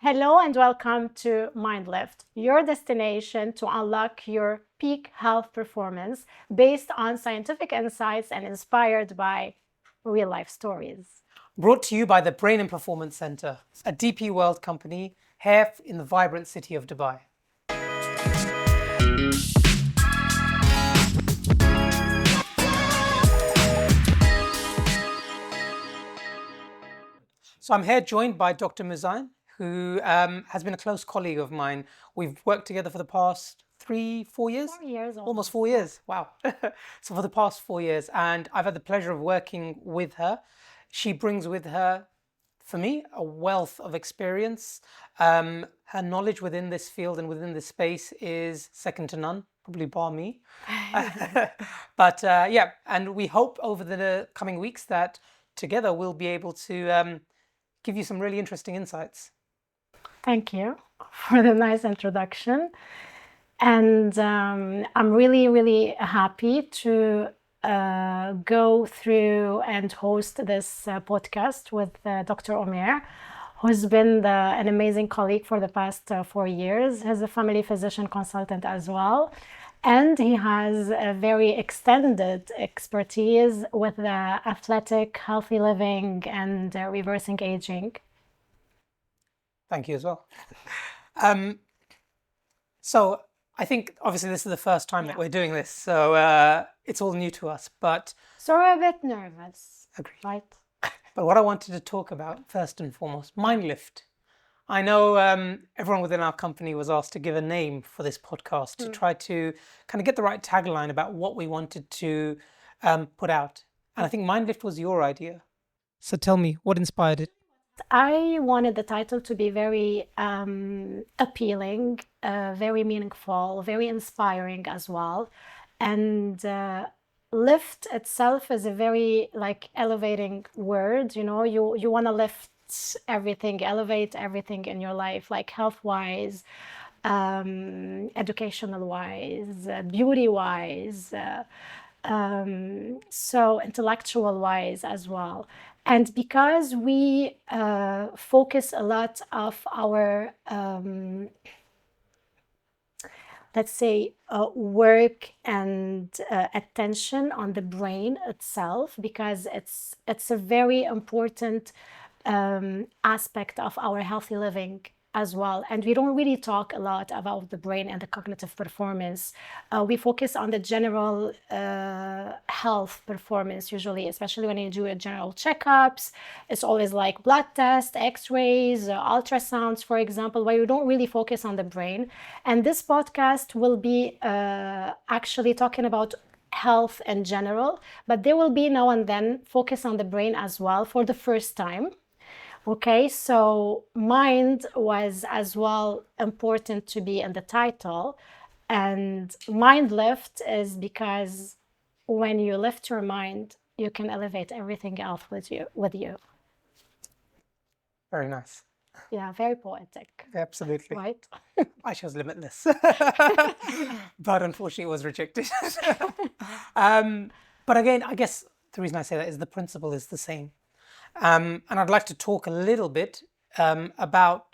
Hello and welcome to Mindlift, your destination to unlock your peak health performance based on scientific insights and inspired by real life stories. Brought to you by the Brain and Performance Center, a DP World company here in the vibrant city of Dubai. So I'm here joined by Dr. Mouzayan, who has been a close colleague of mine. We've worked together for the past 4 years? 4 years Almost 4 years. Wow. So for the past 4 years, and I've had the pleasure of working with her. She brings with her, for me, a wealth of experience. Her knowledge within this field and within this space is second to none, probably bar me. But yeah, and we hope over the coming weeks that together we'll be able to give you some really interesting insights. Thank you for the nice introduction. And I'm really, really happy to go through and host this podcast with Dr. Umair, who's been an amazing colleague for the past 4 years. He's a family physician consultant as well. And he has a very extended expertise with the athletic, healthy living, and reversing aging. Thank you as well. So I think obviously this is the first time that we're doing this, so it's all new to us. But So we're a bit nervous, agreed. right? But what I wanted to talk about first and foremost, Mindlift. I know everyone within our company was asked to give a name for this podcast to try to kind of get the right tagline about what we wanted to put out. And I think Mindlift was your idea. So tell me, what inspired it? I wanted the title to be very appealing, very meaningful, very inspiring as well. And lift itself is a very elevating word. You know, you want to lift everything, elevate everything in your life, like health-wise, educational-wise, beauty-wise, so intellectual-wise as well. And because we focus a lot of our, let's say, work and attention on the brain itself, because it's a very important aspect of our healthy living as well. And we don't really talk a lot about the brain and the cognitive performance. We focus on the general health performance usually, especially when you do a general checkups. It's always like blood tests, x-rays, ultrasounds, for example, where you don't really focus on the brain. And this podcast will be actually talking about health in general, but there will be now and then focus on the brain as well for the first time. Okay, so mind was as well important to be in the title. And mind lift is because when you lift your mind, you can elevate everything else with you. Very nice. Yeah, very poetic. Absolutely. Right? I chose limitless. But unfortunately it was rejected. But again, I guess the reason I say that is the principle is the same. And I'd like to talk a little bit about,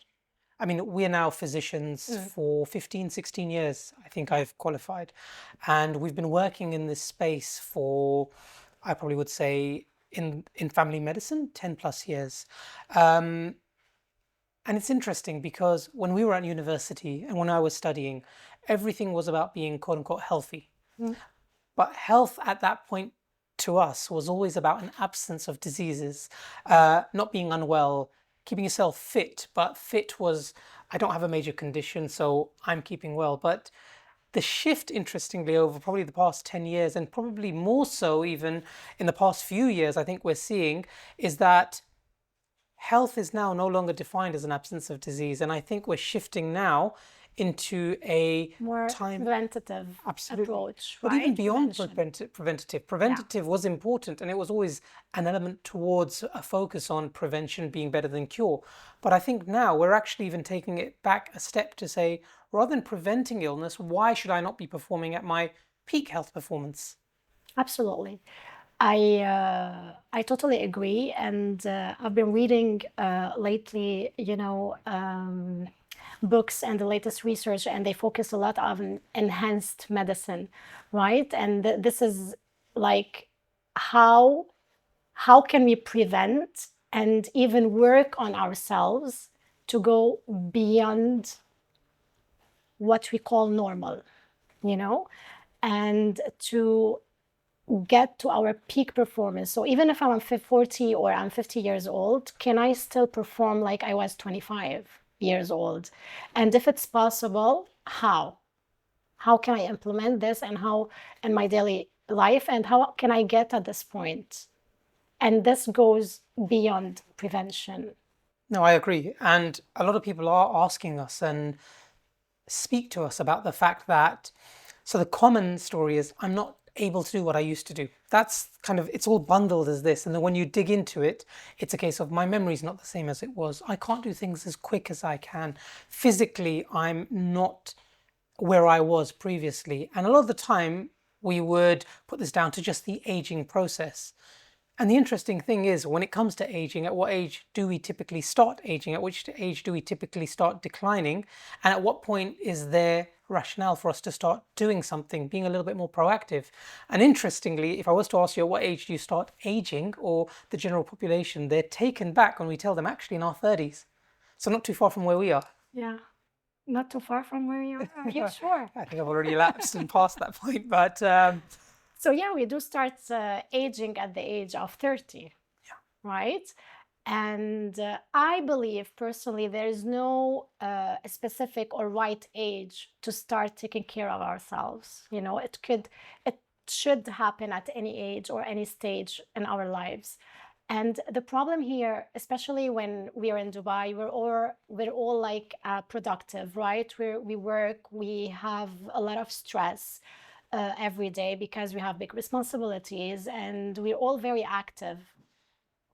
I mean, we are now physicians for 15, 16 years. I think I've qualified. And we've been working in this space for, I probably would say, in family medicine, 10 plus years. And it's interesting because when we were at university and when I was studying, everything was about being quote unquote healthy. But health at that point to us was always about an absence of diseases, not being unwell, keeping yourself fit. But fit was, I don't have a major condition, so I'm keeping well. But the shift, interestingly, over probably the past 10 years, and probably more so even in the past few years, I think we're seeing, is that health is now no longer defined as an absence of disease. And I think we're shifting now into a more preventative approach, but right? even beyond Prevention. preventative was important, and it was always an element towards a focus on prevention being better than cure. But I think now we're actually even taking it back a step to say, rather than preventing illness, why should I not be performing at my peak health performance? Absolutely. I totally agree, and I've been reading lately, books and the latest research, and they focus a lot on enhanced medicine, right? And this is like how how can we prevent and even work on ourselves to go beyond what we call normal, you know, and to get to our peak performance. So even if I'm 40 or I'm 50 years old, can I still perform like I was 25 years old? And if it's possible, how? How can I implement this and how in my daily life and how can I get at this point? And this goes beyond prevention. No, I agree. And a lot of people are asking us and speak to us about the fact that, so the common story is, I'm not able to do what I used to do. That's kind of, it's all bundled as this. And then when you dig into it, it's a case of my memory's not the same as it was. I can't do things as quick as I can. Physically, I'm not where I was previously. And a lot of the time, we would put this down to just the aging process. And the interesting thing is, when it comes to aging, at what age do we typically start aging? At which age do we typically start declining? And at what point is there rationale for us to start doing something, being a little bit more proactive? And interestingly, if I was to ask you at what age do you start aging, or the general population, they're taken back when we tell them actually in our 30s. So not too far from where we are. Yeah, not too far from where you are. Are you sure? I think I've already lapsed and past that point, but So yeah, we do start aging at the age of 30, right? And I believe personally there is no specific or right age to start taking care of ourselves. It should happen at any age or any stage in our lives. And the problem here, especially when we are in Dubai, we're all like productive, right? We work, we have a lot of stress every day because we have big responsibilities, and we're all very active.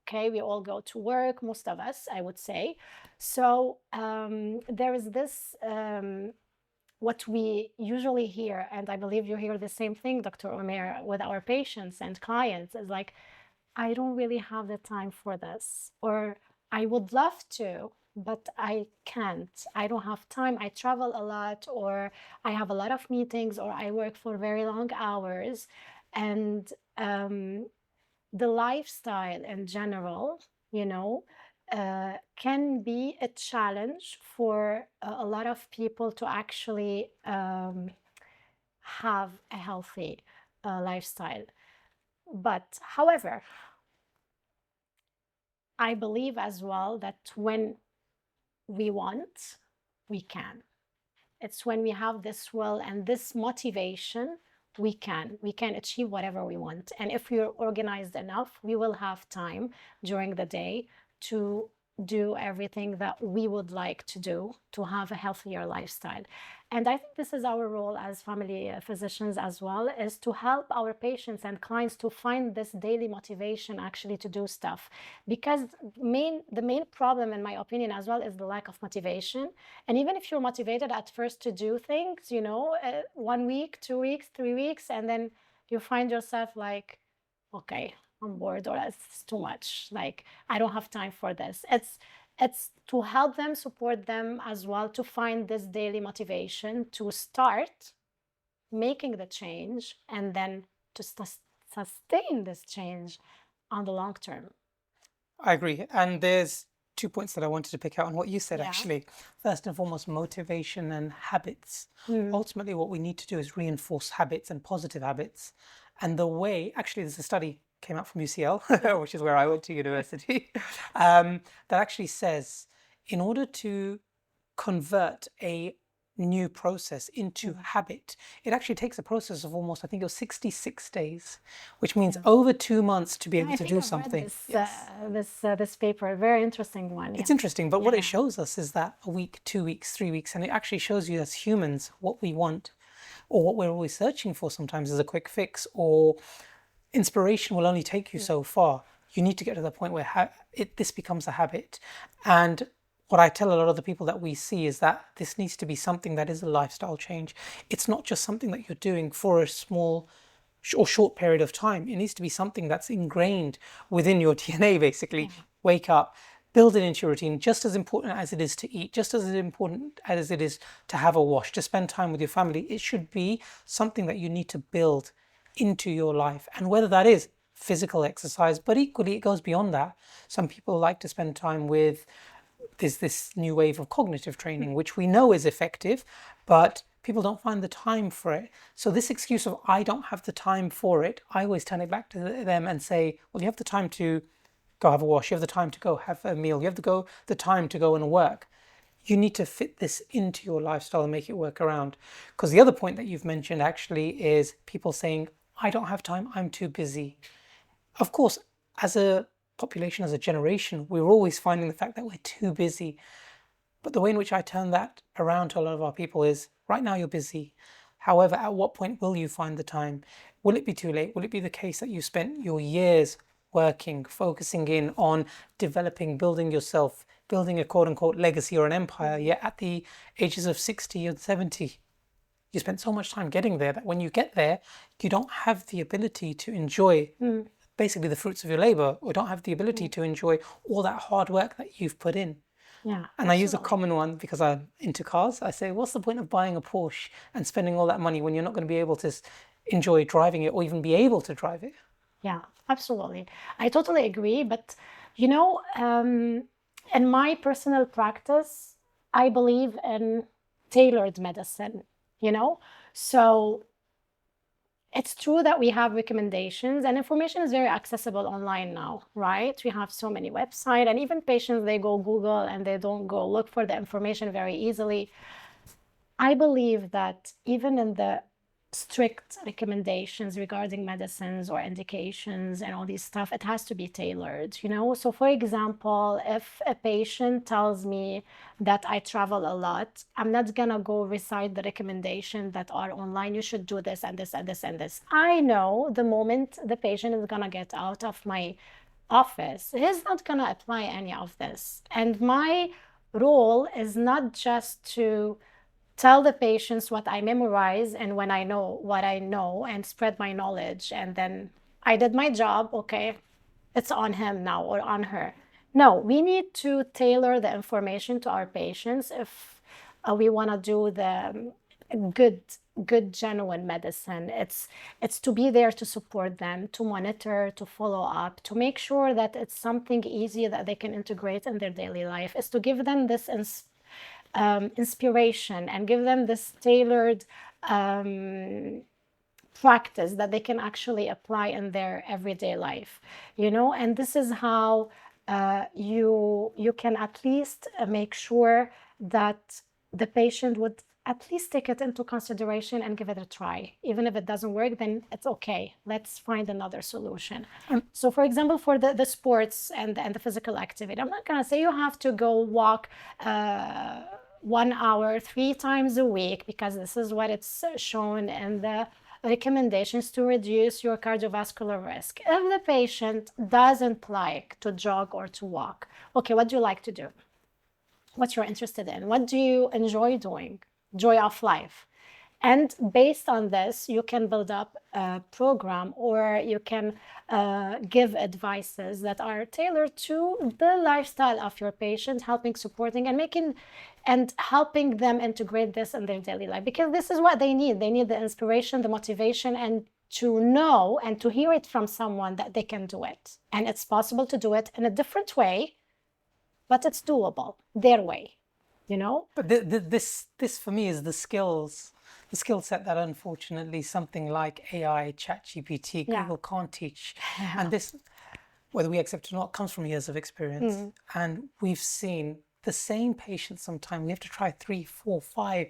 Okay, we all go to work, most of us, I would say. So there is this what we usually hear, and I believe you hear the same thing, Dr. Umair, with our patients and clients, is like, I don't really have the time for this, or I would love to, but I can't. I don't have time. I travel a lot, or I have a lot of meetings, or I work for very long hours. And the lifestyle in general, can be a challenge for a lot of people to actually have a healthy lifestyle. But however, I believe as well that when we want, we can. It's when we have this will and this motivation, we can achieve whatever we want. And if we're organized enough, we will have time during the day to do everything that we would like to do to have a healthier lifestyle. And I think this is our role as family physicians as well, is to help our patients and clients to find this daily motivation actually to do stuff. Because the main problem, in my opinion, as well, is the lack of motivation. And even if you're motivated at first to do things, 1 week, 2 weeks, 3 weeks, and then you find yourself like, okay, I'm bored, or it's too much. Like, I don't have time for this. It's to help them, support them as well, to find this daily motivation to start making the change, and then to sustain this change on the long term. I agree. And there's 2 points that I wanted to pick out on what you said, Yeah. actually. First and foremost, motivation and habits. Ultimately, what we need to do is reinforce habits and positive habits. And the way, actually, there's a study came out from UCL, which is where I went to university, that actually says in order to convert a new process into habit, it actually takes a process of almost, I think it was 66 days, which means over 2 months to be able I to think do I've read something. this paper, a very interesting one. It's interesting, but what it shows us is that a week, 2 weeks, 3 weeks, and it actually shows you as humans what we want, or what we're always searching for sometimes is a quick fix, or inspiration will only take you so far. You need to get to the point where this becomes a habit. And what I tell a lot of the people that we see is that this needs to be something that is a lifestyle change. It's not just something that you're doing for a small or short period of time. It needs to be something that's ingrained within your DNA, basically. Wake up, build it into your routine, just as important as it is to eat, just as important as it is to have a wash, to spend time with your family. It should be something that you need to build into your life. And whether that is physical exercise, but equally it goes beyond that. Some people like to spend time with this new wave of cognitive training, which we know is effective, but people don't find the time for it. So this excuse of I don't have the time for it, I always turn it back to them and say, well, you have the time to go have a wash, you have the time to go have a meal, you have the time to go and work. You need to fit this into your lifestyle and make it work around. Because the other point that you've mentioned actually is people saying, I don't have time, I'm too busy. Of course, as a population, as a generation, we're always finding the fact that we're too busy. But the way in which I turn that around to a lot of our people is, right now you're busy. However, at what point will you find the time? Will it be too late? Will it be the case that you spent your years working, focusing in on developing, building yourself, building a quote unquote legacy or an empire, yet at the ages of 60 and 70, you spent so much time getting there that when you get there, you don't have the ability to enjoy basically the fruits of your labor, or don't have the ability to enjoy all that hard work that you've put in. Yeah, And I use a common one because I'm into cars. I say, what's the point of buying a Porsche and spending all that money when you're not going to be able to enjoy driving it or even be able to drive it? Yeah, absolutely. I totally agree. But, you know, in my personal practice, I believe in tailored medicine, you know? So it's true that we have recommendations and information is very accessible online now, right? We have so many websites, and even patients, they go Google and they don't go look for the information very easily. I believe that even in the strict recommendations regarding medicines or indications and all these stuff, it has to be tailored, you know? So for example, if a patient tells me that I travel a lot, I'm not gonna go recite the recommendation that are online, you should do this and this and this and this. I know the moment the patient is gonna get out of my office, he's not gonna apply any of this. And my role is not just to tell the patients what I memorize and when I know what I know and spread my knowledge. And then I did my job. Okay, it's on him now or on her. No, we need to tailor the information to our patients if we want to do the good genuine medicine. It's to be there to support them, to monitor, to follow up, to make sure that it's something easy that they can integrate in their daily life. Is to give them this inspiration and give them this tailored practice that they can actually apply in their everyday life, you know. And this is how you can at least make sure that the patient would at least take it into consideration and give it a try. Even if it doesn't work, then it's okay. Let's find another solution. So for example, for the sports and the physical activity, I'm not gonna say you have to go walk 1 hour 3 times a week, because this is what it's shown in the recommendations to reduce your cardiovascular risk. If the patient doesn't like to jog or to walk, okay, what do you like to do? What you're interested in? What do you enjoy doing? Joy of life. And based on this, you can build up a program, or you can give advices that are tailored to the lifestyle of your patient, helping, supporting, and making and helping them integrate this in their daily life, because this is what they need. They need the inspiration, the motivation, and to know and to hear it from someone that they can do it. And it's possible to do it in a different way, but it's doable their way, you know? But this for me is the skill set that unfortunately something like AI, ChatGPT, Yeah. Google can't teach. And this, whether we accept it or not, comes from years of experience. And we've seen the same patient sometimes. We have to try 3, 4, 5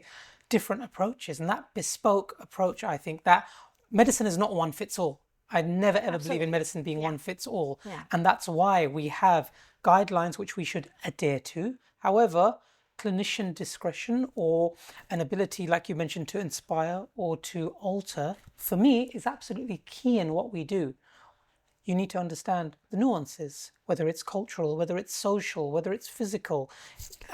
different approaches. And that bespoke approach, I think that medicine is not one fits all. I never ever believe in medicine being one fits all. And that's why we have guidelines which we should adhere to. However, clinician discretion or an ability, like you mentioned, to inspire or to alter, for me, is absolutely key in what we do. You need to understand the nuances, whether it's cultural, whether it's social, whether it's physical.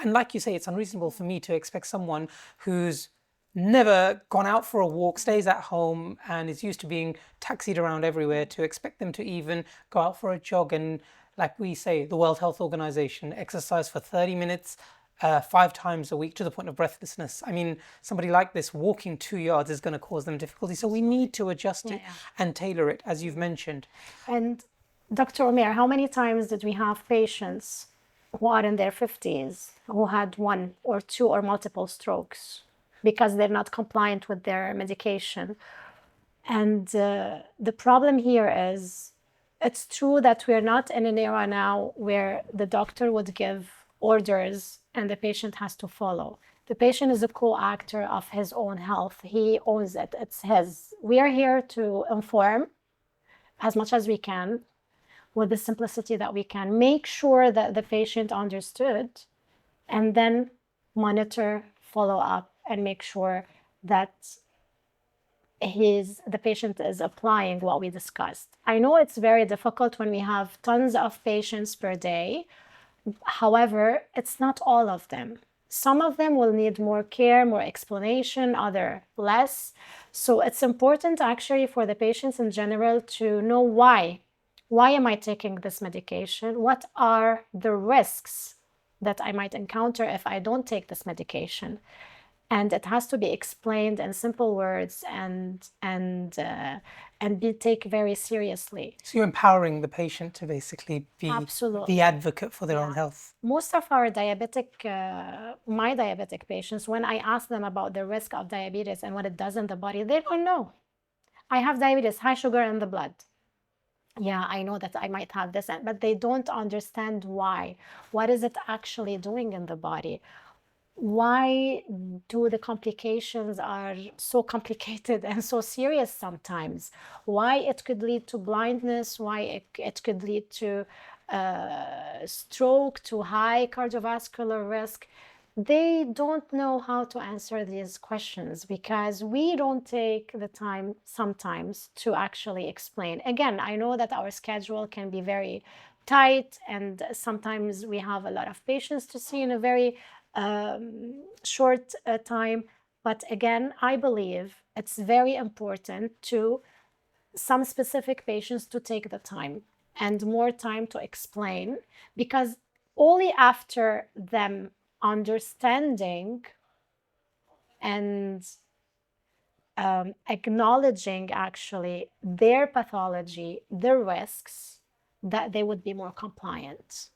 And like you say, it's unreasonable for me to expect someone who's never gone out for a walk, stays at home, and is used to being taxied around everywhere, to expect them to even go out for a jog and, like we say, the World Health Organization, exercise for 30 minutes 5 times a week to the point of breathlessness. I mean, somebody like this walking 2 yards is going to cause them difficulty. So we need to adjust it and tailor it, as you've mentioned. And Dr. Umair, how many times did we have patients who are in their 50s who had one or two or multiple strokes because they're not compliant with their medication? And the problem here is, it's true that we're not in an era now where the doctor would give orders and the patient has to follow. The patient is a co-actor of his own health. He owns it. It's his. We are here to inform as much as we can, with the simplicity that we can, make sure that the patient understood, and then monitor, follow up, and make sure that the patient is applying what we discussed. I know it's very difficult when we have tons of patients per day. However, it's not all of them. Some of them will need more care, more explanation, other less. So it's important actually for the patients in general to know why. Why am I taking this medication? What are the risks that I might encounter if I don't take this medication? And it has to be explained in simple words and be taken very seriously. So you're empowering the patient to basically be Absolutely the advocate for their own health. Most of our diabetic, my diabetic patients, when I ask them about the risk of diabetes and what it does in the body, they don't know. I have diabetes, high sugar in the blood. Yeah, I know that I might have this, but they don't understand why. What is it actually doing in the body? Why do the complications are so complicated and so serious sometimes? Why it could lead to blindness, why it could lead to stroke, to high cardiovascular risk. They don't know how to answer these questions because we don't take the time sometimes to actually explain. Again, I know that our schedule can be very tight and sometimes we have a lot of patients to see in a very short time. But again, I believe it's very important to some specific patients to take the time and more time to explain, because only after them understanding and acknowledging actually their pathology, their risks, that they would be more compliant.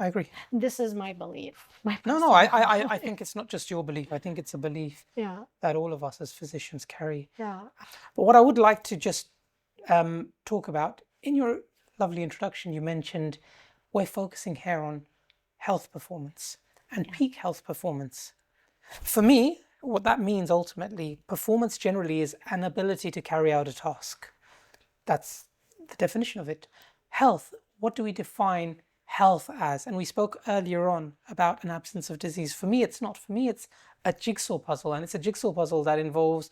I agree. This is my belief. No, I think it's not just your belief. I think it's a belief that all of us as physicians carry. Yeah. But what I would like to just talk about, in your lovely introduction, you mentioned we're focusing here on health performance and peak health performance. For me, what that means ultimately, performance generally is an ability to carry out a task. That's the definition of it. Health, what do we define health as? And we spoke earlier on about an absence of disease. For me, it's not. For me, it's a jigsaw puzzle, and it's a jigsaw puzzle that involves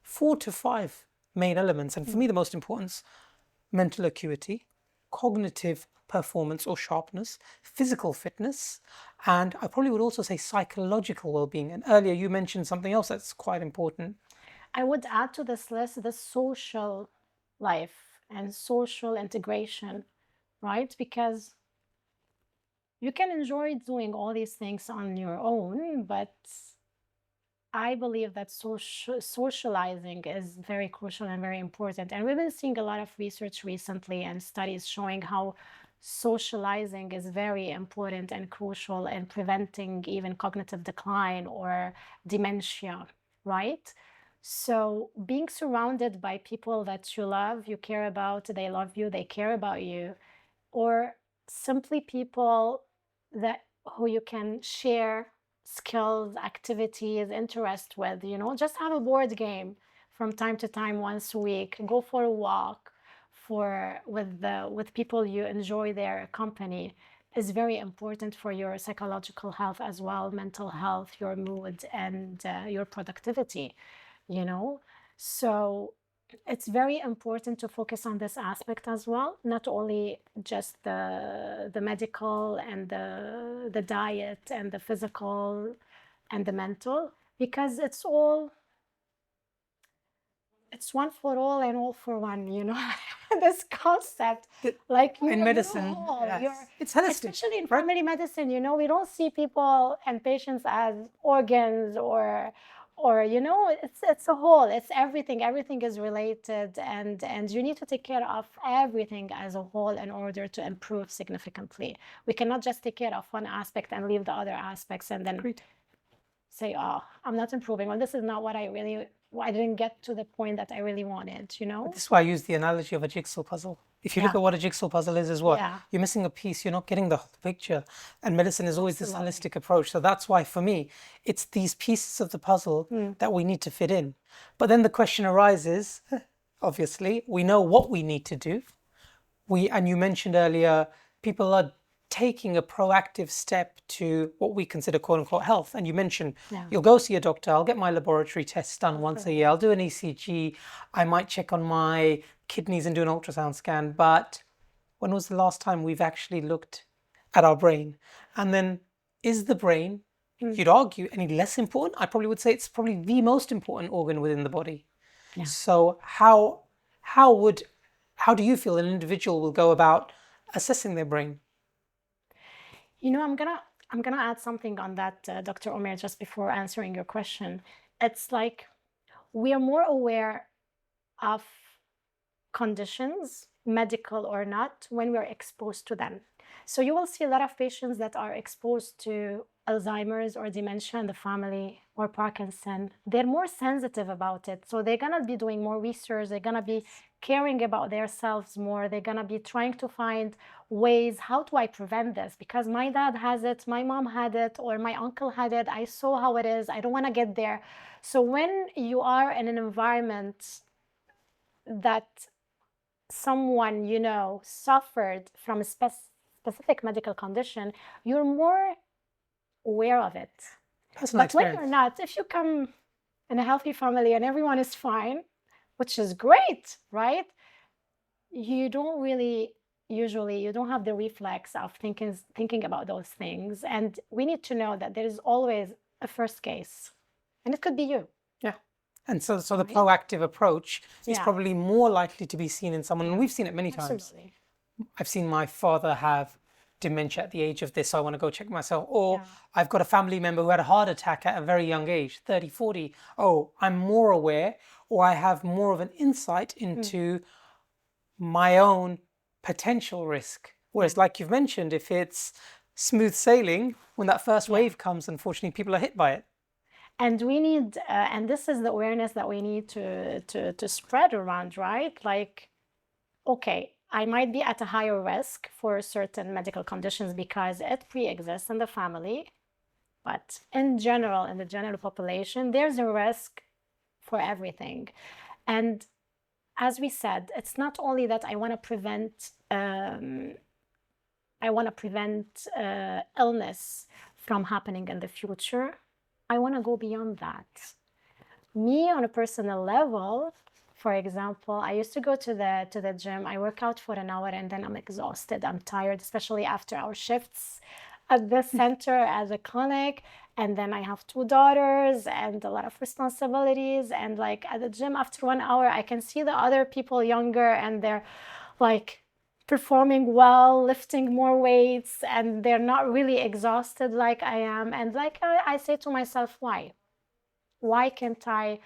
4 to 5 main elements. And for me, the most important is mental acuity, cognitive performance or sharpness, physical fitness, and I probably would also say psychological well-being. And earlier you mentioned something else that's quite important. I would add to this list the social life and social integration, right? Because you can enjoy doing all these things on your own, but I believe that socializing is very crucial and very important. And we've been seeing a lot of research recently and studies showing how socializing is very important and crucial in preventing even cognitive decline or dementia, right? So being surrounded by people that you love, you care about, they love you, they care about you, or simply people that who you can share skills, activities, interest with, just have a board game from time to time, once a week, go for a walk with people you enjoy their company, is very important for your psychological health as well, mental health, your mood, and your productivity, So it's very important to focus on this aspect as well, not only just the medical and the diet and the physical and the mental, because it's one for all and all for one, this concept, like you're In a little medicine, whole. yes, it's holistic, Especially in right? family medicine, we don't see people and patients as organs or it's a whole. It's everything. Everything is related, and you need to take care of everything as a whole in order to improve significantly. We cannot just take care of one aspect and leave the other aspects and then Agreed. say, oh, I'm not improving. Well, this is not what I didn't get to the point that I really wanted, But this is why I use the analogy of a jigsaw puzzle. If you look Yeah. at what a jigsaw puzzle is what? Yeah. You're missing a piece, you're not getting the whole picture. And medicine is always this Absolutely. holistic approach. So that's why, for me, it's these pieces of the puzzle that we need to fit in. But then the question arises, obviously, we know what we need to do. And you mentioned earlier, people are taking a proactive step to what we consider quote unquote health. And you mentioned you'll go see a doctor, I'll get my laboratory tests done once a year, I'll do an ECG, I might check on my kidneys and do an ultrasound scan. But when was the last time we've actually looked at our brain? And then is the brain, you'd argue, any less important? I probably would say it's probably the most important organ within the body. Yeah. So how do you feel an individual will go about assessing their brain? I'm gonna add something on that, Dr. Umair, just before answering your question. It's like we are more aware of conditions, medical or not, when we're exposed to them. So you will see a lot of patients that are exposed to Alzheimer's or dementia in the family or Parkinson. They're more sensitive about it. So they're going to be doing more research. They're going to be caring about themselves more. They're going to be trying to find ways, how do I prevent this? Because my dad has it, my mom had it, or my uncle had it. I saw how it is. I don't want to get there. So when you are in an environment that someone suffered from a specific medical condition, you're more aware of it. Personal But when experience. you're not, if you come in a healthy family and everyone is fine, which is great, right? You don't really usually you don't have the reflex of thinking about those things. And we need to know that there is always a first case, and it could be you. Yeah. And so the proactive approach is Yeah. probably more likely to be seen in someone, and we've seen it many times. Absolutely. I've seen my father have dementia at the age of this, so I want to go check myself. Or I've got a family member who had a heart attack at a very young age, 30, 40. Oh, I'm more aware, or I have more of an insight into my own potential risk. Whereas, like you've mentioned, if it's smooth sailing, when that first wave comes, unfortunately, people are hit by it. And we need, and this is the awareness that we need to spread around, right? Like, okay, I might be at a higher risk for certain medical conditions because it pre-exists in the family, but in general, in the general population, there's a risk for everything. And as we said, it's not only that I want to prevent illness from happening in the future. I want to go beyond that. Me, on a personal level, for example, I used to go to the gym. I work out for an hour and then I'm exhausted. I'm tired, especially after our shifts at the center as a clinic. And then I have 2 daughters and a lot of responsibilities. And like at the gym, after 1 hour, I can see the other people younger and they're like performing well, lifting more weights, and they're not really exhausted like I am. And like I say to myself, why? Why can't I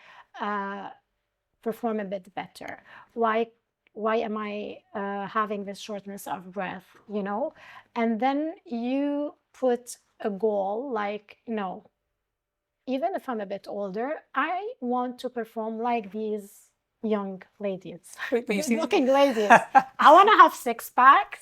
perform a bit better? Why am I having this shortness of breath, And then you put a goal like, no, even if I'm a bit older, I want to perform like these young ladies, But you see, looking ladies. I want to have 6 packs.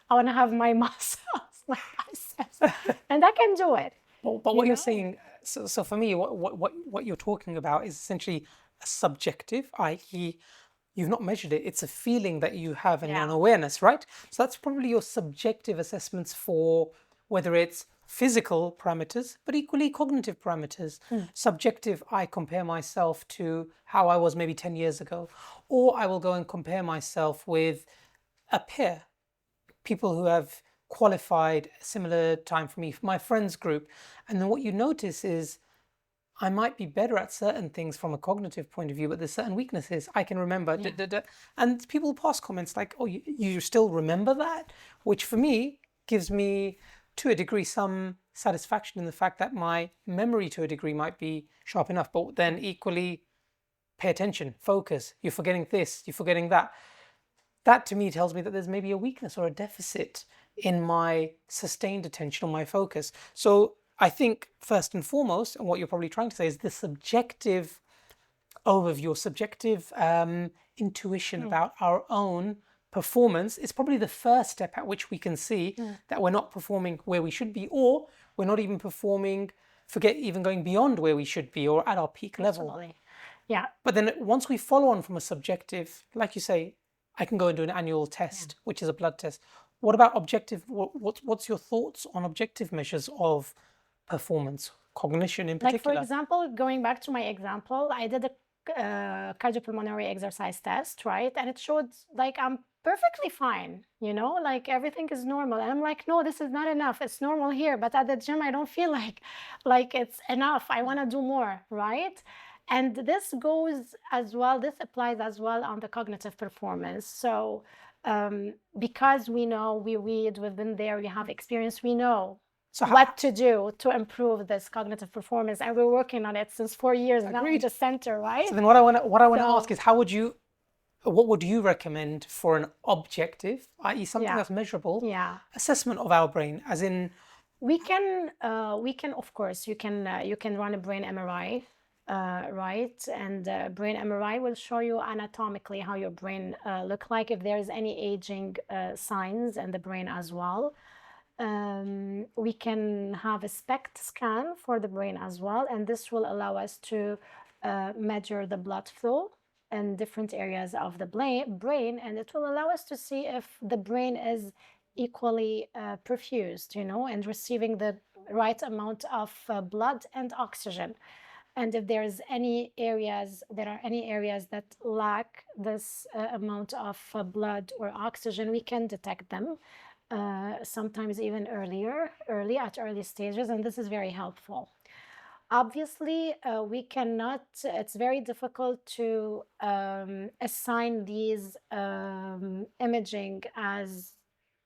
I want to have my muscles, my biceps, and I can do it. but what you're saying, so for me, what you're talking about is essentially a subjective, i.e., you've not measured it. It's a feeling that you have and an awareness, right? So that's probably your subjective assessments for whether it's physical parameters, but equally cognitive parameters. Subjective, I compare myself to how I was maybe 10 years ago, or I will go and compare myself with a peer, people who have qualified a similar time for me, my friends group. And then what you notice is I might be better at certain things from a cognitive point of view, but there's certain weaknesses I can remember. And people pass comments like, oh, you still remember that? Which for me gives me, to a degree, some satisfaction in the fact that my memory to a degree might be sharp enough, but then equally pay attention, focus, you're forgetting this, you're forgetting that. That to me tells me that there's maybe a weakness or a deficit in my sustained attention or my focus. So I think first and foremost, and what you're probably trying to say is the subjective overview, subjective intuition about our own performance is probably the first step at which we can see that we're not performing where we should be, or we're not even performing, forget even going beyond where we should be or at our peak level. Absolutely. Yeah. But then once we follow on from a subjective, like you say, I can go and do an annual test, which is a blood test. What about objective? What's your thoughts on objective measures of performance, cognition in particular? Like, for example, going back to my example, I did a cardiopulmonary exercise test, right? And it showed like I'm perfectly fine, like everything is normal. And I'm like, no, this is not enough. It's normal here, but at the gym, I don't feel like it's enough. I want to do more, right? And this goes as well, this applies as well on the cognitive performance. So because we know, we read, we've been there, we have experience, we know what to do to improve this cognitive performance, and we're working on it since 4 years now at the center, right? So then what I want to ask is, what would you recommend for an objective, i.e. something that's measurable, assessment of our brain? As in, we can of course, you can run a brain MRI, right? And brain MRI will show you anatomically how your brain look like, if there is any aging signs in the brain as well. We can have a SPECT scan for the brain as well, and this will allow us to measure the blood flow in different areas of the brain, and it will allow us to see if the brain is equally perfused, and receiving the right amount of blood and oxygen. And if there are any areas that lack this amount of blood or oxygen, we can detect them sometimes even at early stages, and this is very helpful. Obviously, it's very difficult to assign these imaging as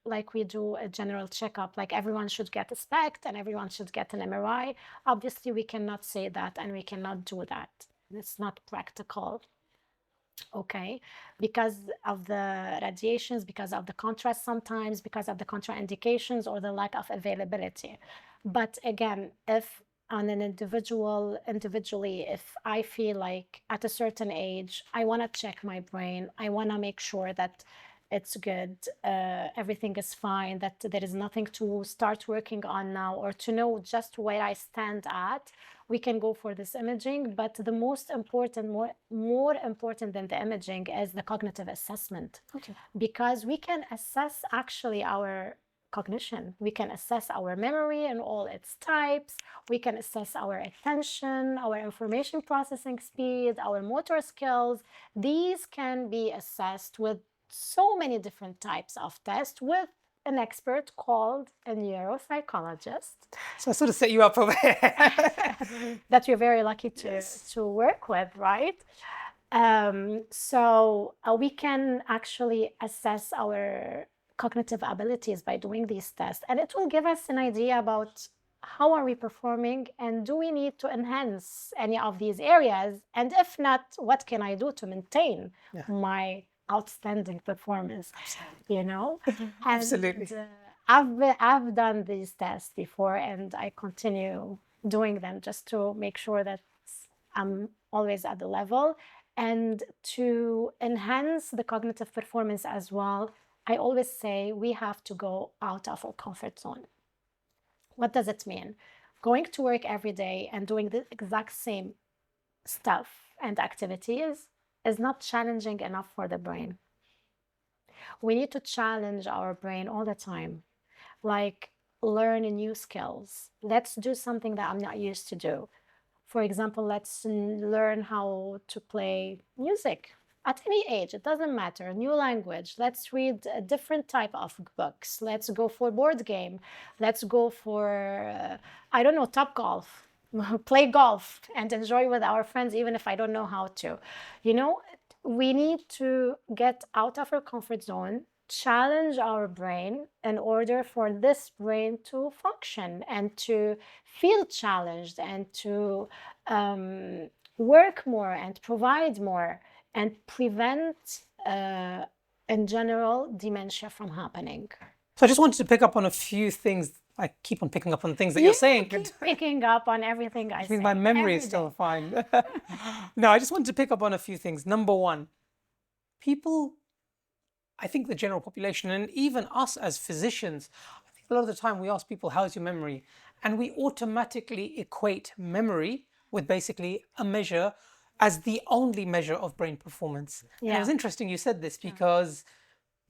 like we do a general checkup, like everyone should get a SPECT and everyone should get an MRI. Obviously, we cannot say that, and we cannot do that. It's not practical. Okay, because of the radiations, because of the contrast sometimes, because of the contraindications or the lack of availability. But again, if on an individually, if I feel like at a certain age, I want to check my brain, I want to make sure that it's good, everything is fine, that there is nothing to start working on now, or to know just where I stand at, we can go for this imaging. But the most important, more important than the imaging, is the cognitive assessment. Okay. Because we can assess actually our cognition. We can assess our memory and all its types. We can assess our attention, our information processing speed, our motor skills. These can be assessed with so many different types of tests with an expert called a neuropsychologist. So I sort of set you up over here. That you're very lucky to work with, right? So we can actually assess our cognitive abilities by doing these tests, and it will give us an idea about how are we performing, and do we need to enhance any of these areas, and if not, what can I do to maintain my outstanding performance? Absolutely. And I've done these tests before, and I continue doing them just to make sure that I'm always at the level. And to enhance the cognitive performance as well, I always say we have to go out of our comfort zone. What does it mean? Going to work every day and doing the exact same stuff and activities is not challenging enough for the brain. We need to challenge our brain all the time, like learn new skills. Let's do something that I'm not used to do. For example, let's learn how to play music at any age. It doesn't matter. A new language. Let's read a different type of books. Let's go for board game. Let's go for, I don't know, Top Golf. play golf and enjoy with our friends, even if I don't know how to. You know, we need to get out of our comfort zone, challenge our brain in order for this brain to function and to feel challenged and to work more and provide more and prevent, in general, dementia from happening. So I just wanted to pick up on a few things. I keep on picking up on things that you're saying. Keep picking up on everything I Which say. means my memory is every still day. fine. No, I just wanted to pick up on a few things. Number one, people, I think the general population, and even us as physicians, I think a lot of the time we ask people, how's your memory? And we automatically equate memory with basically a measure as the only measure of brain performance. And it Yeah. was interesting you said this because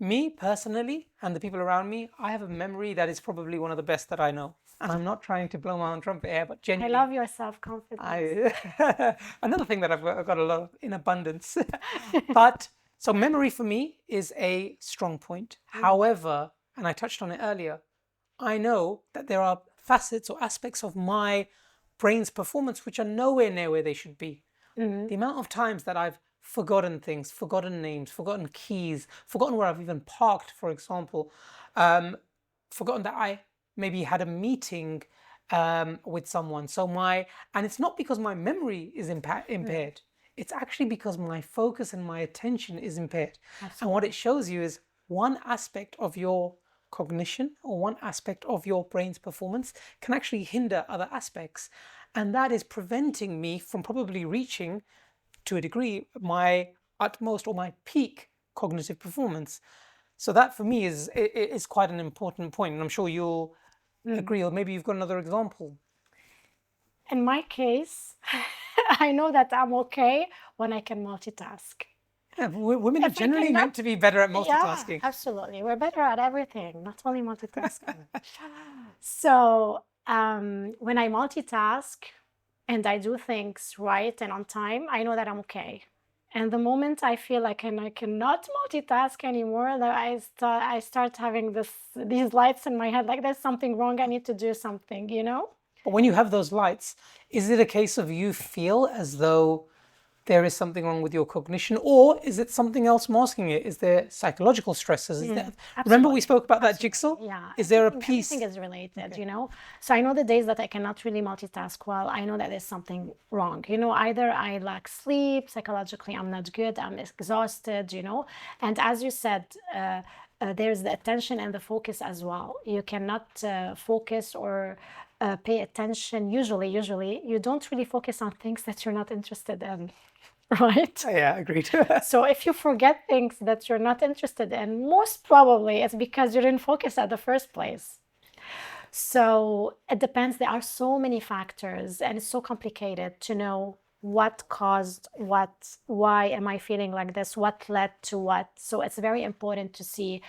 me personally and the people around me, I have a memory that is probably one of the best that I know. And I'm not trying to blow my own trumpet here, but I genuinely, love your self-confidence. another thing that I've got a lot of in abundance. But so memory for me is a strong point. However, and I touched on it earlier, I know that there are facets or aspects of my brain's performance which are nowhere near where they should be. The amount of times that I've forgotten things, forgotten names, forgotten keys, forgotten where I've even parked, for example, forgotten that I maybe had a meeting with someone. And it's not because my memory is impaired. It's actually because my focus and my attention is impaired. And what it shows you is one aspect of your cognition or one aspect of your brain's performance can actually hinder other aspects. And that is preventing me from probably reaching, to a degree, my utmost or my peak cognitive performance. So that for me is quite an important point, and I'm sure you'll agree, or maybe you've got another example. In my case, I know that I'm okay when I can multitask. Yeah, women are If I generally cannot, meant to be better at yeah, multitasking. absolutely. We're better at everything, not only multitasking. So when I multitask and I do things right and on time, I know that I'm okay. And the moment I feel like I cannot multitask anymore, that I start having these lights in my head, like there's something wrong. I need to do something, you know? But when you have those lights, is it a case of you feel as though there is something wrong with your cognition, or is it something else masking it? Is there psychological stresses? Remember we spoke about that jigsaw? Yeah. Is there a piece? Everything is related, you know? So I know the days that I cannot really multitask well, I know that there's something wrong. You know, either I lack sleep, psychologically I'm not good, I'm exhausted, you know? And as you said, there's the attention and the focus as well. You cannot focus or pay attention. Usually, you don't really focus on things that you're not interested in. Right? Yeah, agreed. So if you forget things that you're not interested in, most probably it's because you didn't focus at the first place. So it depends. There are so many factors, and it's so complicated to know what caused what, why am I feeling like this, what led to what. So it's very important to see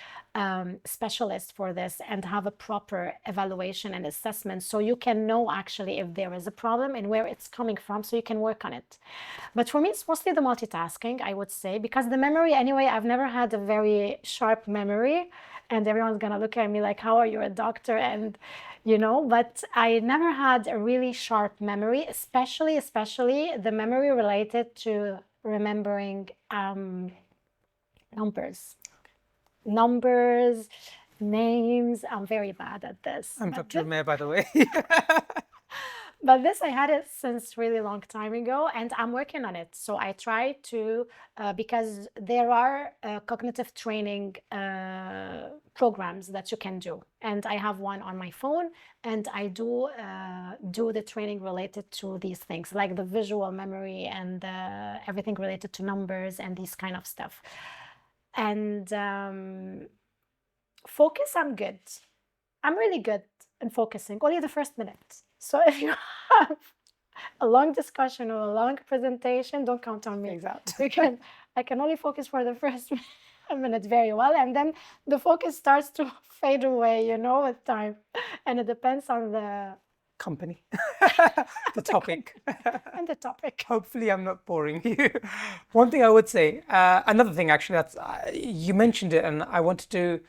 specialists for this and have a proper evaluation and assessment so you can know actually if there is a problem and where it's coming from so you can work on it. But for me, it's mostly the multitasking, I would say, because the memory, anyway, I've never had a very sharp memory, and everyone's gonna look at me like, how are you a doctor? And you know, but I never had a really sharp memory, especially the memory related to remembering numbers, names. I'm very bad at this. I'm Dr. Umair, by the way. But this, I had it since really long time ago, and I'm working on it. So I try to, because there are cognitive training programs that you can do. And I have one on my phone, and I do the training related to these things, like the visual memory and everything related to numbers and these kind of stuff. And focus, I'm good. I'm really good in focusing, only the first minute. So if you have a long discussion or a long presentation, don't count on me. Exactly. I can only focus for the first minute very well, and then the focus starts to fade away, you know, with time. And it depends on the company, the topic. and the topic. Hopefully I'm not boring you. One thing I would say, another thing actually, that's you mentioned it, and I wanted to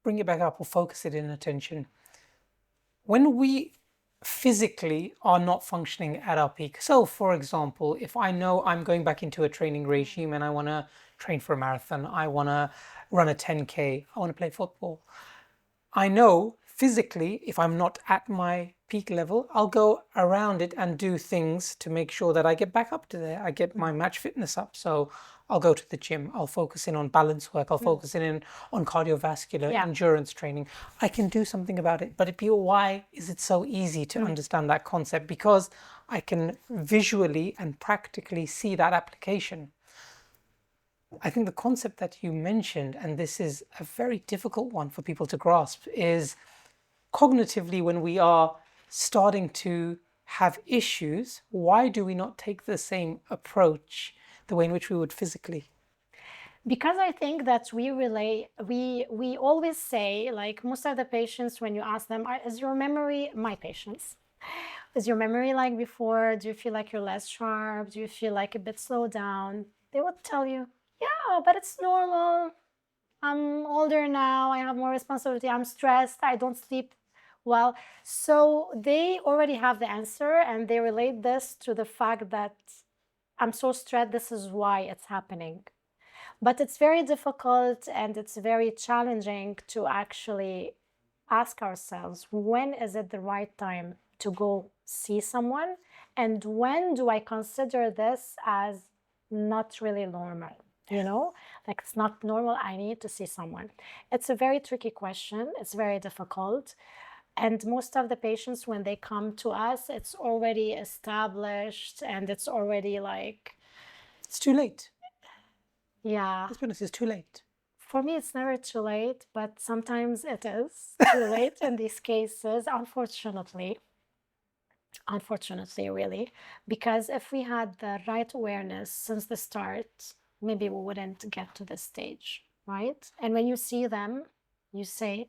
bring it back up or focus it in attention. When we physically are not functioning at our peak. So, for example, if I know I'm going back into a training regime and I want to train for a marathon, I want to run a 10K, I want to play football, I know physically, if I'm not at my peak level, I'll go around it and do things to make sure that I get back up to there. I get my match fitness up. So I'll go to the gym. I'll focus in on balance work. I'll focus in on cardiovascular endurance training. I can do something about it. But why is it so easy to understand that concept? Because I can visually and practically see that application. I think the concept that you mentioned, and this is a very difficult one for people to grasp, is cognitively when we are starting to have issues, why do we not take the same approach the way in which we would physically? Because I think that we always say, like most of the patients, when you ask them, is your memory, my patients, is your memory like before? Do you feel like you're less sharp? Do you feel like a bit slowed down? They would tell you, yeah, but it's normal. I'm older now. I have more responsibility. I'm stressed. I don't sleep well. So they already have the answer and they relate this to the fact that I'm so stressed. This is why it's happening. But it's very difficult and it's very challenging to actually ask ourselves, when is it the right time to go see someone? And when do I consider this as not really normal? Like it's not normal, I need to see someone. It's a very tricky question. It's very difficult. And most of the patients, when they come to us, it's already established and it's already like, It's too late. yeah. Let's be honest, it's too late. For me, it's never too late, but sometimes it is too late in these cases, unfortunately. Unfortunately, really. Because if we had the right awareness since the start, maybe we wouldn't get to this stage, right? And when you see them, you say,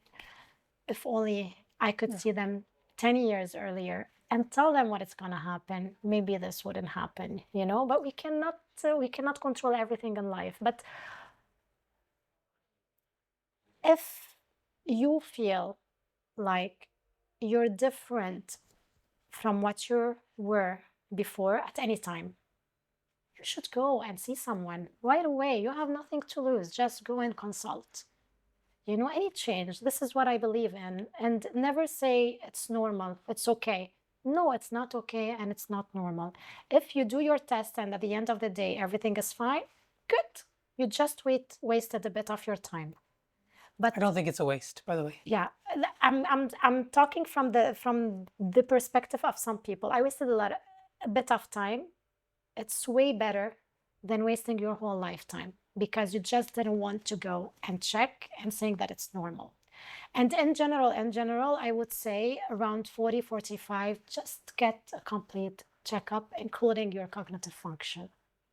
if only I could see them 10 years earlier and tell them what is going to happen, maybe this wouldn't happen, but we cannot control everything in life. But if you feel like you're different from what you were before at any time, you should go and see someone right away. You have nothing to lose. Just go and consult. Any change. This is what I believe in. And never say it's normal, it's okay. No, it's not okay and it's not normal. If you do your test and at the end of the day everything is fine, good. You just wasted a bit of your time. But I don't think it's a waste, by the way. yeah, I'm talking from the perspective of some people. I wasted a bit of time. It's way better than wasting your whole lifetime because you just didn't want to go and check and saying that it's normal. And in general, I would say around 40, 45, just get a complete checkup, including your cognitive function.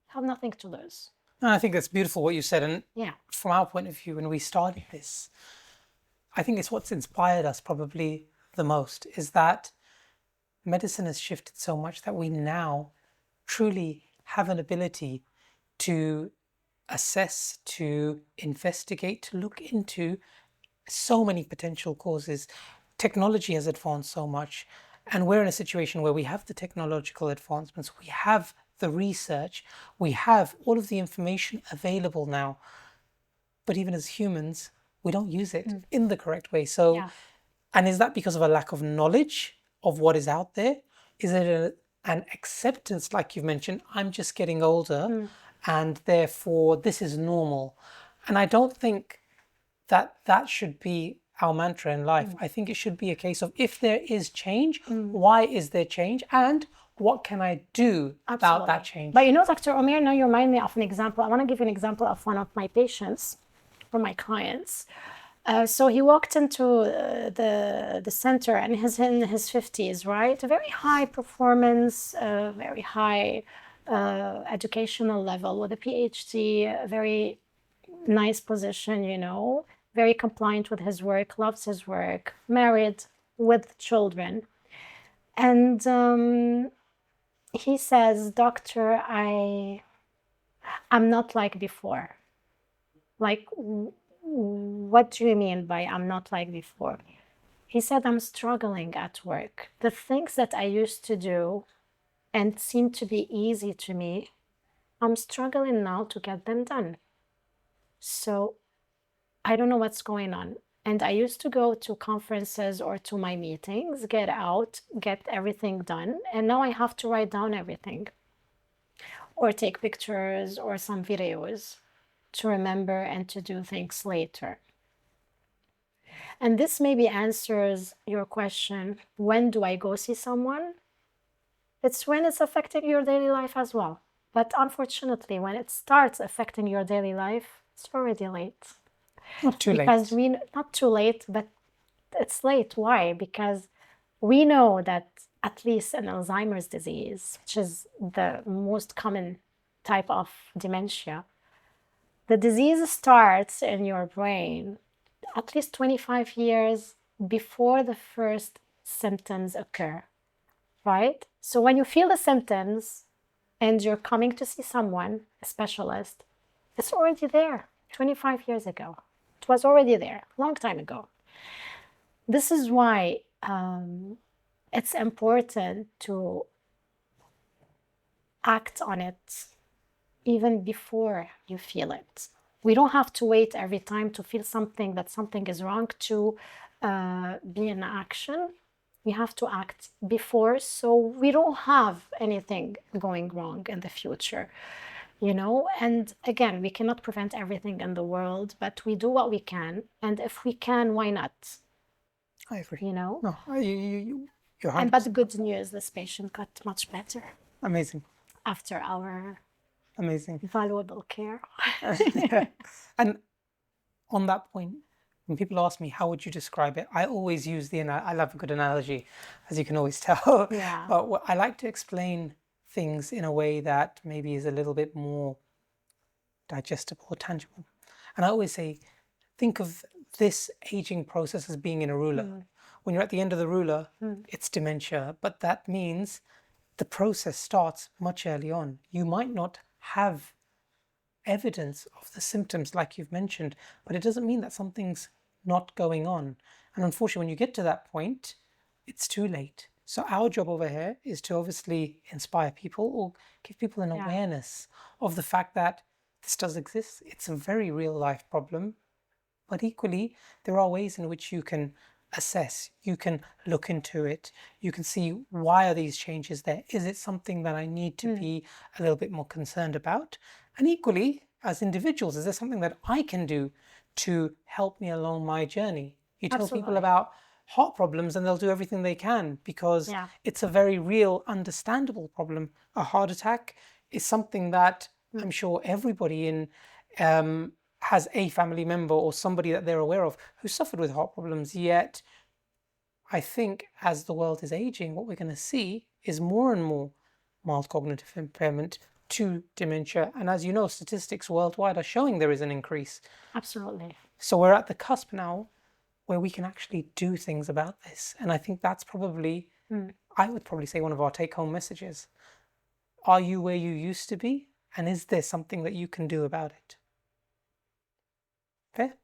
Have nothing to lose. No, I think that's beautiful what you said. And Yeah. from our point of view, when we started this, I think it's what's inspired us probably the most is that medicine has shifted so much that we now truly have an ability to assess, to investigate, to look into so many potential causes. Technology has advanced so much, and we're in a situation where we have the technological advancements, we have the research, we have all of the information available now. But even as humans, we don't use it in the correct way. So, Yeah. and is that because of a lack of knowledge of what is out there? Is it an acceptance, like you've mentioned, I'm just getting older and therefore this is normal? And I don't think that that should be our mantra in life. I think it should be a case of if there is change, why is there change? And what can I do about that change? But Dr. Umair, now you remind me of an example. I want to give you an example of one of my patients or my clients. So he walked into the center and he's in his 50s, right? A very high performance, very high educational level with a PhD, a very nice position, very compliant with his work, loves his work, married with children. And he says, Doctor, I'm not like before. Like, what do you mean by I'm not like before? He said, I'm struggling at work. The things that I used to do and seemed to be easy to me, I'm struggling now to get them done. So I don't know what's going on. And I used to go to conferences or to my meetings, get out, get everything done. And now I have to write down everything or take pictures or some videos to remember and to do things later. And this maybe answers your question, when do I go see someone? It's when it's affecting your daily life as well. But unfortunately, when it starts affecting your daily life, it's already late. Not too Because late. not too late, but it's late. Why? Because we know that at least in Alzheimer's disease, which is the most common type of dementia, the disease starts in your brain at least 25 years before the first symptoms occur, right? So when you feel the symptoms and you're coming to see someone, a specialist, it's already there 25 years ago. It was already there a long time ago. This is why it's important to act on it even before you feel it. We don't have to wait every time to feel something that something is wrong to be in action. We have to act before so we don't have anything going wrong in the future, you know? And again, we cannot prevent everything in the world, but we do what we can. And if we can, why not? I agree. You know? No, you're And 100%. but the good news, this patient got much better Amazing. after our Amazing. valuable care. Yeah. And on that point, when people ask me, how would you describe it? I always use I love a good analogy, as you can always tell. Yeah. But I like to explain things in a way that maybe is a little bit more digestible or tangible. And I always say, think of this aging process as being in a ruler. When you're at the end of the ruler, it's dementia, but that means the process starts much early on. You might not have evidence of the symptoms like you've mentioned, but it doesn't mean that something's not going on. And unfortunately, when you get to that point, it's too late. So our job over here is to obviously inspire people or give people an awareness of the fact that this does exist. It's a very real life problem, but equally, there are ways in which you can assess, you can look into it, you can see, why are these changes there? Is it something that I need to be a little bit more concerned about? And equally, as individuals, is there something that I can do to help me along my journey? You tell people Absolutely. about heart problems and they'll do everything they can because Yeah. it's a very real, understandable problem. A heart attack is something that I'm sure everybody in has a family member or somebody that they're aware of who suffered with heart problems. Yet, I think as the world is aging, what we're going to see is more and more mild cognitive impairment to dementia. And as you know, statistics worldwide are showing there is an increase. Absolutely. So we're at the cusp now where we can actually do things about this. And I think that's probably, I would probably say, one of our take home messages. Are you where you used to be? And is there something that you can do about it? Fair?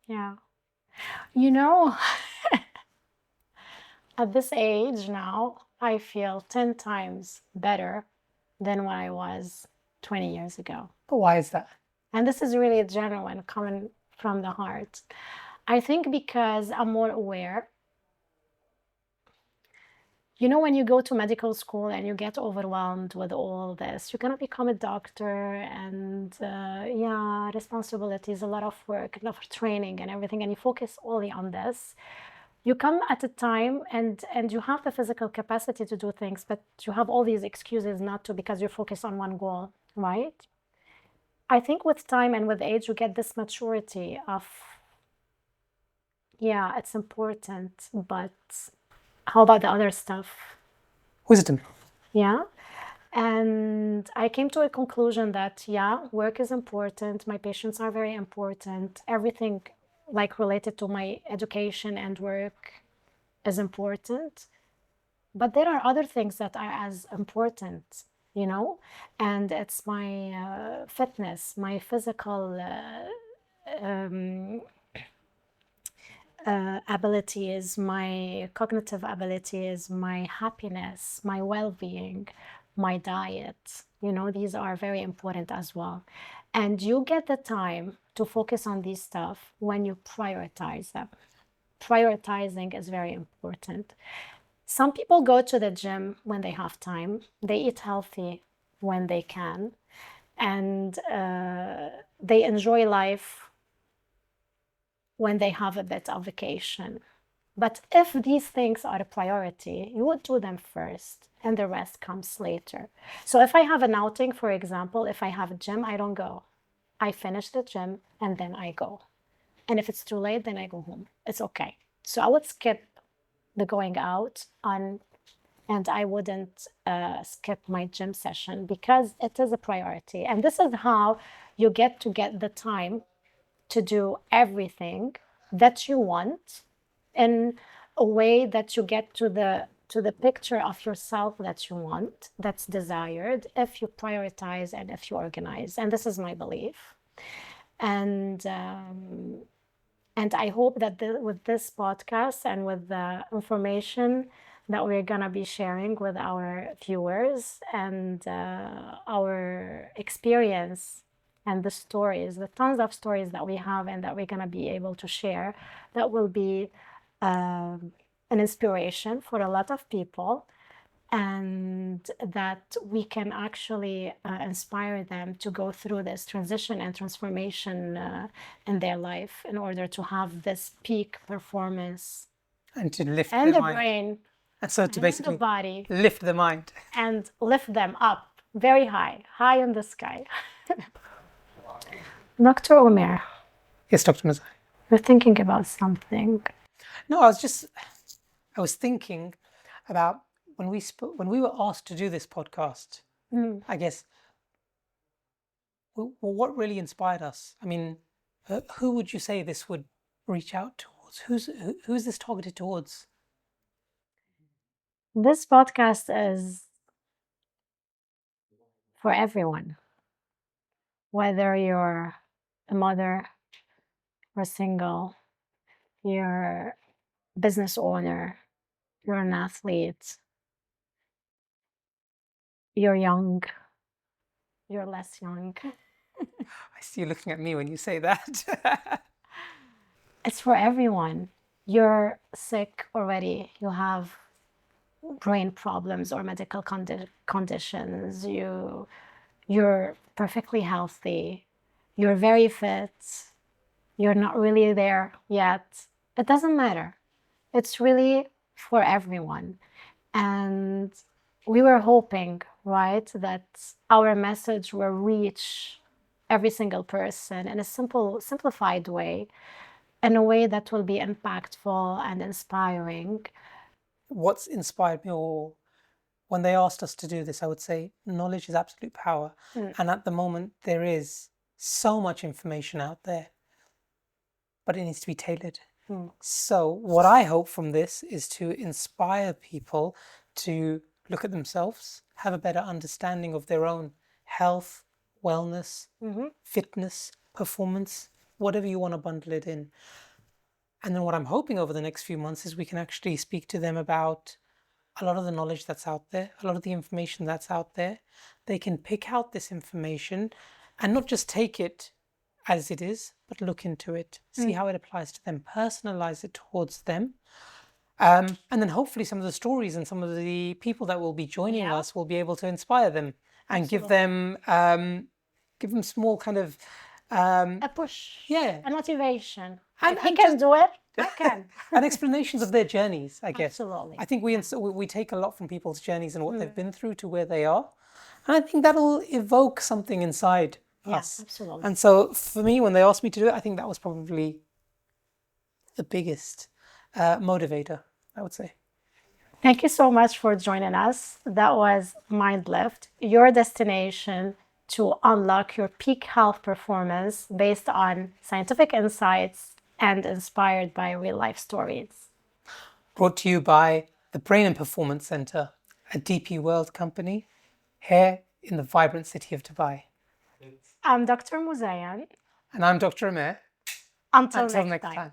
Yeah. You know, at this age now, I feel 10 times better than when I was 20 years ago. But why is that? And this is really genuine, coming from the heart. I think because I'm more aware. You know, when you go to medical school and you get overwhelmed with all this, you're going to become a doctor and responsibilities, a lot of work, a lot of training and everything, and you focus only on this. You come at a time and you have the physical capacity to do things, but you have all these excuses not to because you're focused on one goal, right? I think with time and with age, you get this maturity of, yeah, it's important, but how about the other stuff? Wisdom. Yeah. And I came to a conclusion that, yeah, work is important. My patients are very important. Everything like related to my education and work is important. But there are other things that are as important, you know, and it's my fitness, my physical abilities, my cognitive abilities, my happiness, my well-being, my diet. These are very important as well. And you get the time to focus on these stuff when you prioritize them. Prioritizing is very important. Some people go to the gym when they have time. They eat healthy when they can. And they enjoy life when they have a bit of vacation. But if these things are a priority, you would do them first and the rest comes later. So if I have an outing, for example, if I have a gym, I don't go. I finish the gym and then I go. And if it's too late, then I go home. It's okay. So I would skip the going out and I wouldn't skip my gym session because it is a priority. And this is how you get the time to do everything that you want in a way that you get to the picture of yourself that you want, that's desired, if you prioritize and if you organize. And this is my belief. And I hope that with this podcast and with the information that we're going to be sharing with our viewers and our experience and the stories, the tons of stories that we have and that we're going to be able to share, that will be an inspiration for a lot of people, and that we can actually inspire them to go through this transition and transformation in their life in order to have this peak performance And to lift and their the mind. brain And so to and basically the body lift the mind. and lift them up very high in the sky. Dr. Umair, Yes, Dr. Mouzayan. you're thinking about something. No, I was thinking about when we were asked to do this podcast, I guess, well, what really inspired us? I mean, who would you say this would reach out towards? Who's this targeted towards? This podcast is for everyone, whether you're a mother or single, you're a business owner, you're an athlete, you're young, you're less young. I see you looking at me when you say that. It's for everyone. You're sick already, you have brain problems or medical conditions, you're perfectly healthy, you're very fit, you're not really there yet. It doesn't matter. It's really for everyone. And we were hoping, right, that our message will reach every single person in a simplified way, in a way that will be impactful and inspiring. What's inspired me, or when they asked us to do this, I would say knowledge is absolute power. And at the moment, there is so much information out there, but it needs to be tailored. So what I hope from this is to inspire people to look at themselves, have a better understanding of their own health, wellness, fitness, performance, whatever you want to bundle it in. And then what I'm hoping over the next few months is we can actually speak to them about a lot of the knowledge that's out there, a lot of the information that's out there. They can pick out this information and not just take it as it is, but look into it, see how it applies to them, personalize it towards them. And then hopefully some of the stories and some of the people that will be joining us will be able to inspire them and give them small kind of A push, yeah, a motivation. And- If he and can just- do it, I can. and explanations of their journeys, I guess. Absolutely. I think we take a lot from people's journeys and what they've been through to where they are. And I think that'll evoke something inside us. Absolutely. And so for me, when they asked me to do it, I think that was probably the biggest motivator, I would say. Thank you so much for joining us. That was Mindlift, your destination to unlock your peak health performance based on scientific insights and inspired by real life stories. Brought to you by the Brain and Performance Center, a DP World company here in the vibrant city of Dubai. I'm Dr. Mouzayan. And I'm Dr. Umair. Until Until next next time. time.